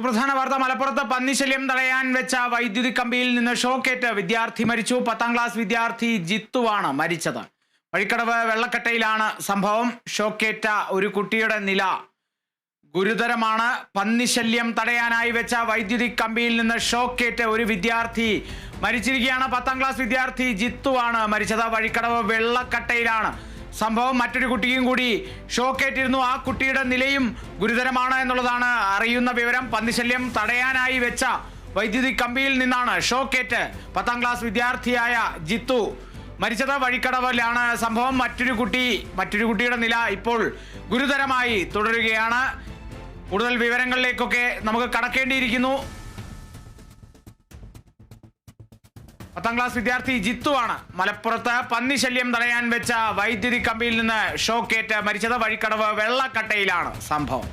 സുപ്രധാന വാർത്ത. മലപ്പുറത്ത് പന്നിശല്യം തടയാൻ വെച്ച വൈദ്യുതി കമ്പിയിൽ നിന്ന് ഷോക്കേറ്റ് വിദ്യാർത്ഥി മരിച്ചു. 10ാം ക്ലാസ് വിദ്യാർത്ഥി ജിത്തുവാണ് മരിച്ചത്. വഴിക്കടവ് വെള്ളക്കട്ടയിലാണ് സംഭവം. ഷോക്കേറ്റ ഒരു കുട്ടിയുടെ നില ഗുരുതരമാണ്. പന്നിശല്യം തടയാനായി വെച്ച വൈദ്യുതി കമ്പിയിൽ നിന്ന് ഷോക്കേറ്റ് ഒരു വിദ്യാർത്ഥി മരിച്ചിരിക്കുകയാണ്. 10ാം ക്ലാസ് വിദ്യാർത്ഥി ജിത്തുവാണ് മരിച്ചത്. വഴിക്കടവ് വെള്ളക്കട്ടയിലാണ് സംഭവം. മറ്റൊരു കുട്ടിയും കൂടി ഷോക്കേറ്റിരുന്നു. ആ കുട്ടിയുടെ നിലയും ഗുരുതരമാണ് എന്നുള്ളതാണ് അറിയുന്ന വിവരം. പന്നിശല്യം തടയാനായി വെച്ച വൈദ്യുതി കമ്പിയിൽ നിന്നാണ് ഷോക്കേറ്റ് 10ാം ക്ലാസ് വിദ്യാർത്ഥിയായ ജിത്തു മരിച്ചത്. വഴിക്കടവിലാണ് സംഭവം. മറ്റൊരു കുട്ടിയുടെ നില ഇപ്പോൾ ഗുരുതരമായി തുടരുകയാണ്. കൂടുതൽ വിവരങ്ങളിലേക്കൊക്കെ നമുക്ക് കടക്കേണ്ടിയിരിക്കുന്നു. 10ാം ക്ലാസ് വിദ്യാർത്ഥി ജിത്തുവാണ് മലപ്പുറത്ത് പന്നിശല്യം തടയാൻ വെച്ച വൈദ്യുതി കമ്പിയിൽ നിന്ന് ഷോക്കേറ്റ് മരിച്ചത്. വഴിക്കടവ് വെള്ളക്കട്ടയിലാണ് സംഭവം.